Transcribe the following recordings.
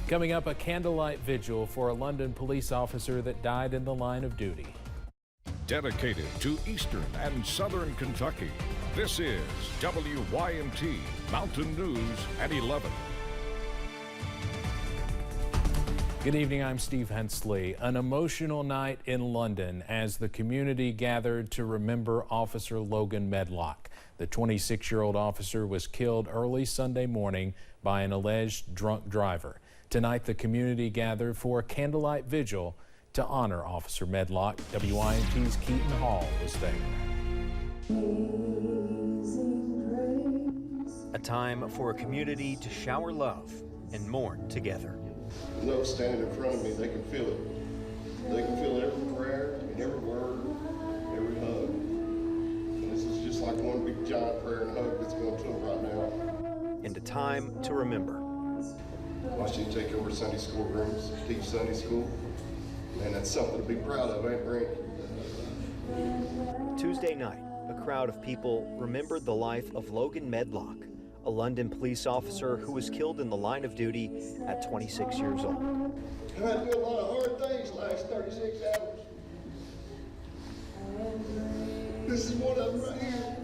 Coming up, a candlelight vigil for a London police officer that died in the line of duty. Dedicated to Eastern and Southern Kentucky, this is WYMT Mountain News at 11. Good evening, I'm Steve Hensley. An emotional night in London as the community gathered to remember Officer Logan Medlock. The 26-year-old officer was killed early Sunday morning by an alleged drunk driver. Tonight, the community gathered for a candlelight vigil to honor Officer Medlock. WYMT's Keaton Hall was there. A time for a community to shower love and mourn together. No, standing in front of me, they can feel it. They can feel every prayer and every word, every hug. And this is just like one big giant prayer and hug that's going to them right now. And a time to remember. Watch you take over Sunday school rooms, teach Sunday school. Man, that's something to be proud of, ain't it, Brent? Tuesday night, a crowd of people remembered the life of Logan Medlock, a London police officer who was killed in the line of duty at 26 years old. I've had to do a lot of hard things the last 36 hours. This is one of them right here.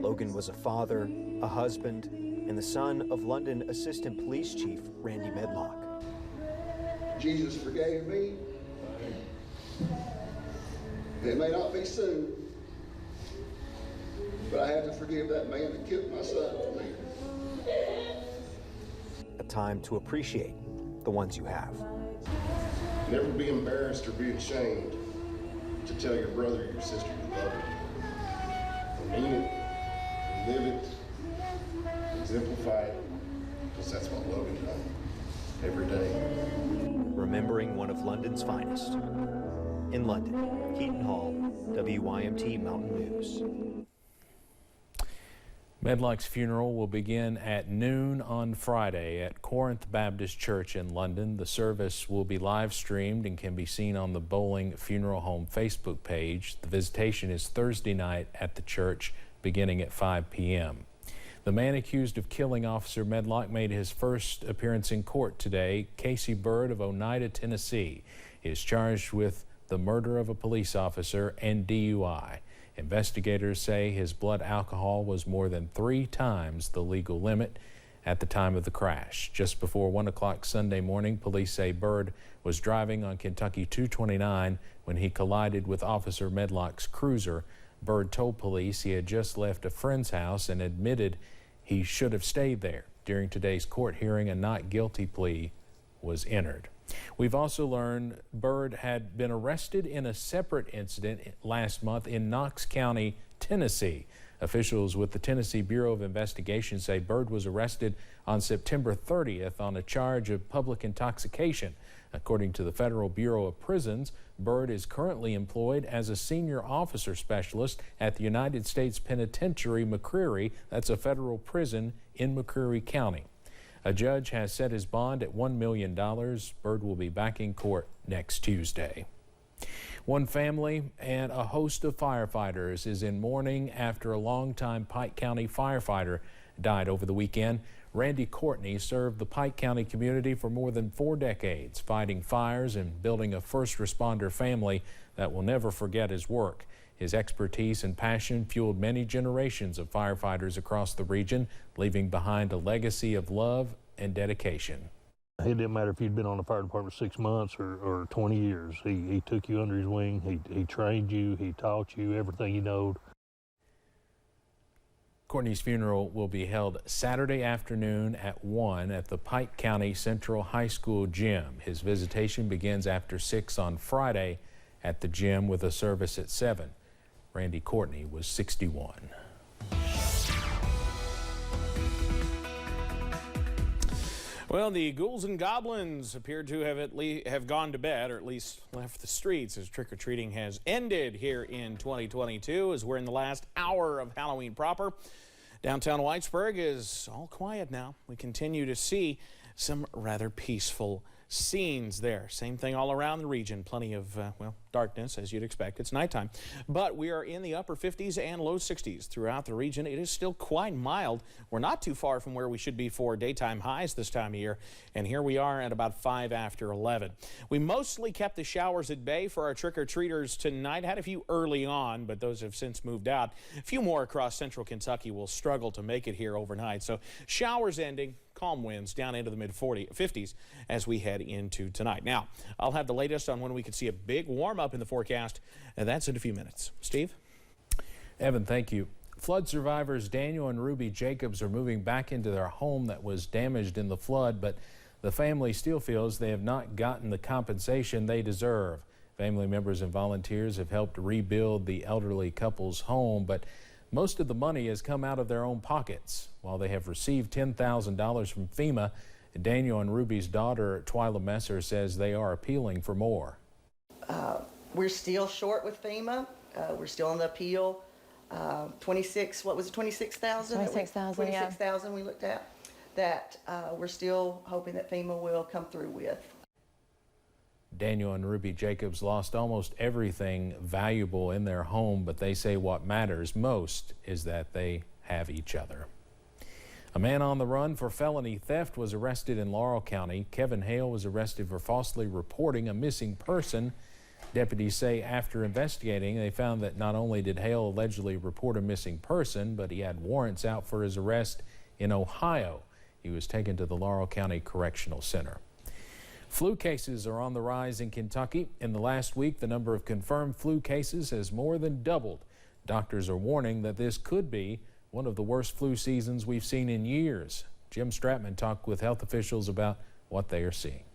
Logan was a father, a husband, and the son of London Assistant Police Chief Randy Medlock. Jesus forgave me. It may not be soon, but I have to forgive that man that killed my son for me. A time to appreciate the ones you have. Never be embarrassed or be ashamed to tell your brother or your sister you love them. And mean it, live it, exemplify it, because that's what Logan done every day. Remembering one of London's finest. In London, Keaton Hall, WYMT Mountain News. Medlock's funeral will begin at noon on Friday at Corinth Baptist Church in London. The service will be live streamed and can be seen on the Bowling Funeral Home Facebook page. The visitation is Thursday night at the church beginning at 5 p.m. The man accused of killing Officer Medlock made his first appearance in court today. Casey Bird of Oneida, Tennessee, is charged with the murder of a police officer and DUI. Investigators say his blood alcohol was more than 3 times the legal limit at the time of the crash. Just before 1 o'clock Sunday morning, police say Bird was driving on Kentucky 229 when he collided with Officer Medlock's cruiser. Bird told police he had just left a friend's house and admitted he should have stayed there. During today's court hearing, a not guilty plea was entered. We've also learned Bird had been arrested in a separate incident last month in Knox County, Tennessee. Officials with the Tennessee Bureau of Investigation say Bird was arrested on September 30th on a charge of public intoxication. According to the Federal Bureau of Prisons, Bird is currently employed as a senior officer specialist at the United States Penitentiary McCreary. That's a federal prison in McCreary County. A judge has set his bond at $1 million. Bird will be back in court next Tuesday. One family and a host of firefighters is in mourning after a longtime Pike County firefighter died over the weekend. Randy Courtney served the Pike County community for more than 4 decades, fighting fires and building a first responder family that will never forget his work. His expertise and passion fueled many generations of firefighters across the region, leaving behind a legacy of love and dedication. It didn't matter if you'd been on the fire department 6 months or 20 years. He took you under his wing. He trained you. He taught you everything you knowed. Courtney's funeral will be held Saturday afternoon at 1 at the Pike County Central High School gym. His visitation begins after 6 on Friday at the gym with a service at 7. Randy Courtney was 61. Well, the ghouls and goblins appear to have gone to bed, or at least left the streets, as trick-or-treating has ended here in 2022, as we're in the last hour of Halloween proper. Downtown Whitesburg is all quiet now. We continue to see some rather peaceful scenes there. Same thing all around the region. Plenty of, well, darkness, as you'd expect. It's nighttime. But we are in the upper 50s and low 60s throughout the region. It is still quite mild. We're not too far from where we should be for daytime highs this time of year. And here we are at about 5 after 11. We mostly kept the showers at bay for our trick-or-treaters tonight. Had a few early on, but those have since moved out. A few more across central Kentucky will struggle to make it here overnight. So showers ending. Calm winds down into the mid-50s as we head into tonight. Now, I'll have the latest on when we could see a big warm-up in the forecast, and that's in a few minutes. Steve? Evan, thank you. Flood survivors Daniel and Ruby Jacobs are moving back into their home that was damaged in the flood, but the family still feels they have not gotten the compensation they deserve. Family members and volunteers have helped rebuild the elderly couple's home, but most of the money has come out of their own pockets. While they have received $10,000 from FEMA, Daniel and Ruby's daughter, Twyla Messer, says they are appealing for more. We're still short with FEMA. We're still on the appeal. 26, what was it, 26,000? 26,000, yeah. 26,000 we looked at. That we're still hoping that FEMA will come through with. Daniel and Ruby Jacobs lost almost everything valuable in their home, but they say what matters most is that they have each other. A man on the run for felony theft was arrested in Laurel County. Kevin Hale was arrested for falsely reporting a missing person. Deputies say after investigating, they found that not only did Hale allegedly report a missing person, but he had warrants out for his arrest in Ohio. He was taken to the Laurel County Correctional Center. Flu cases are on the rise in Kentucky. In the last week, the number of confirmed flu cases has more than doubled. Doctors are warning that this could be one of the worst flu seasons we've seen in years. Jim Stratman talked with health officials about what they are seeing.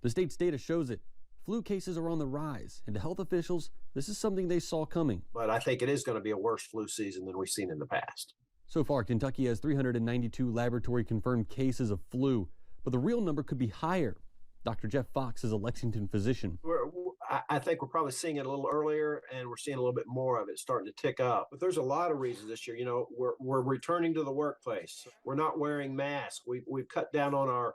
The state's data shows it. Flu cases are on the rise, and to health officials, this is something they saw coming. But I think it is going to be a worse flu season than we've seen in the past. So far, Kentucky has 392 laboratory-confirmed cases of flu, but the real number could be higher. Dr. Jeff Fox is a Lexington physician. I think we're probably seeing it a little earlier, and we're seeing a little bit more of it starting to tick up. But there's a lot of reasons this year. You know, we're returning to the workplace. We're not wearing masks. We've cut down on our,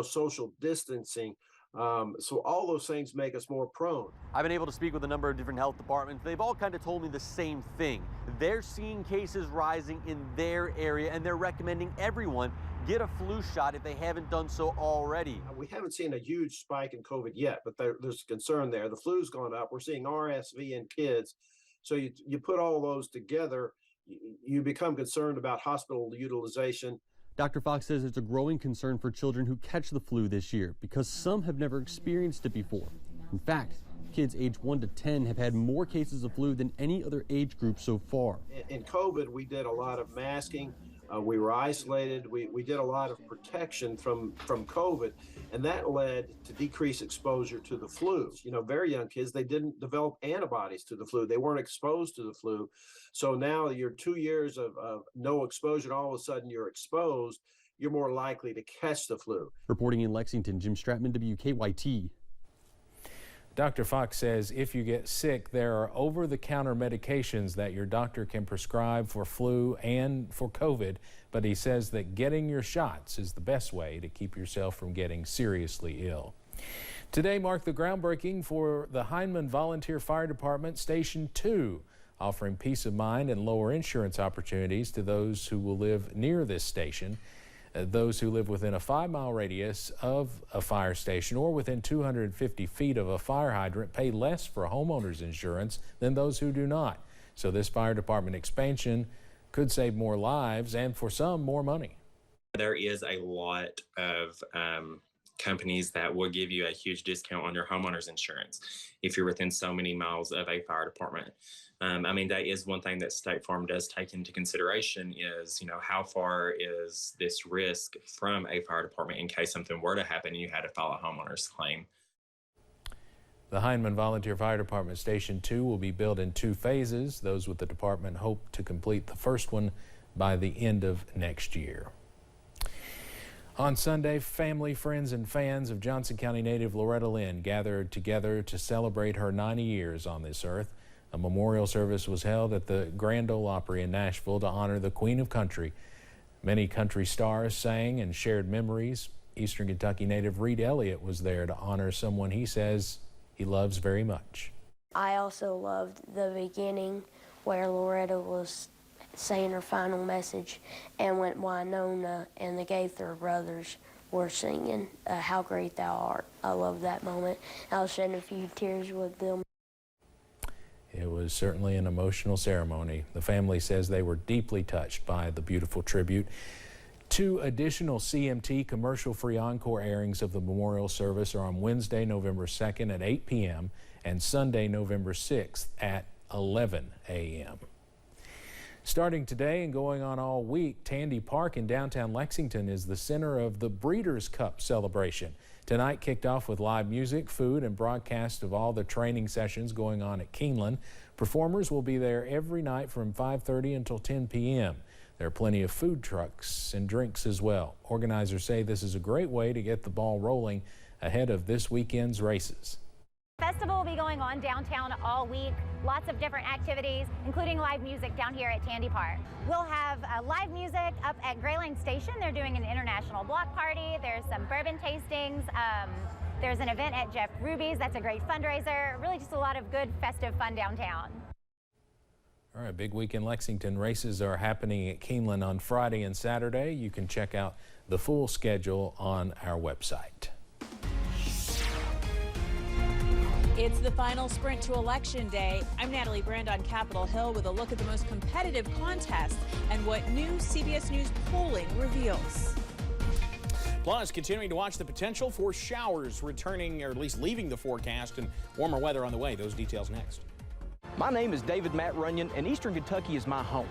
social distancing. So all those things make us more prone. I've been able to speak with a number of different health departments. They've all kind of told me the same thing. They're seeing cases rising in their area, and they're recommending everyone get a flu shot if they haven't done so already. We haven't seen a huge spike in COVID yet, but there's concern there. The flu's gone up. We're seeing RSV in kids. So you put all those together, you become concerned about hospital utilization. Dr. Fox says it's a growing concern for children who catch the flu this year because some have never experienced it before. In fact, kids aged 1 to 10 have had more cases of flu than any other age group so far. In COVID, we did a lot of masking. We were isolated. We did a lot of protection from COVID, and that led to decreased exposure to the flu. Very young kids, they didn't develop antibodies to the flu. They weren't exposed to the flu. So now you're 2 years of no exposure, and all of a sudden you're exposed, you're more likely to catch the flu. Reporting in Lexington, Jim Stratman, WKYT. Dr. Fox says if you get sick, there are over-the-counter medications that your doctor can prescribe for flu and for COVID, but he says that getting your shots is the best way to keep yourself from getting seriously ill. Today marked the groundbreaking for the Hindman Volunteer Fire Department Station 2, offering peace of mind and lower insurance opportunities to those who will live near this station. Those who live within a 5-mile radius of a fire station or within 250 feet of a fire hydrant pay less for homeowners insurance than those who do not. So this fire department expansion could save more lives and for some more money. There is a lot of companies that will give you a huge discount on your homeowner's insurance if you're within so many miles of a fire department. That is one thing that State Farm does take into consideration is, how far is this risk from a fire department in case something were to happen and you had to file a homeowner's claim. The Hindman Volunteer Fire Department Station 2 will be built in 2 phases. Those with the department hope to complete the first one by the end of next year. On Sunday, family, friends, and fans of Johnson County native Loretta Lynn gathered together to celebrate her 90 years on this earth. A memorial service was held at the Grand Ole Opry in Nashville to honor the Queen of Country. Many country stars sang and shared memories. Eastern Kentucky native Reed Elliott was there to honor someone he says he loves very much. I also loved the beginning where Loretta was saying her final message, and when Winona and the Gaither brothers were singing How Great Thou Art. I love that moment. I was shedding a few tears with them. It was certainly an emotional ceremony. The family says they were deeply touched by the beautiful tribute. 2 additional CMT commercial-free encore airings of the memorial service are on Wednesday, November 2nd at 8 p.m. and Sunday, November 6th at 11 a.m. Starting today and going on all week, Tandy Park in downtown Lexington is the center of the Breeders' Cup celebration. Tonight kicked off with live music, food, and broadcast of all the training sessions going on at Keeneland. Performers will be there every night from 5:30 until 10 p.m. There are plenty of food trucks and drinks as well. Organizers say this is a great way to get the ball rolling ahead of this weekend's races. Festival will be going on downtown all week. Lots of different activities, including live music down here at Tandy Park. We'll have live music up at Gray Lane Station. They're doing an international block party. There's some bourbon tastings. There's an event at Jeff Ruby's. That's a great fundraiser. Really just a lot of good festive fun downtown. All right, big week in Lexington. Races are happening at Keeneland on Friday and Saturday. You can check out the full schedule on our website. It's the final sprint to Election Day. I'm Natalie Brand on Capitol Hill with a look at the most competitive contests and what new CBS News polling reveals. Plus, continuing to watch the potential for showers returning, or at least leaving the forecast, and warmer weather on the way. Those details next. My name is David Matt Runyon, and Eastern Kentucky is my home.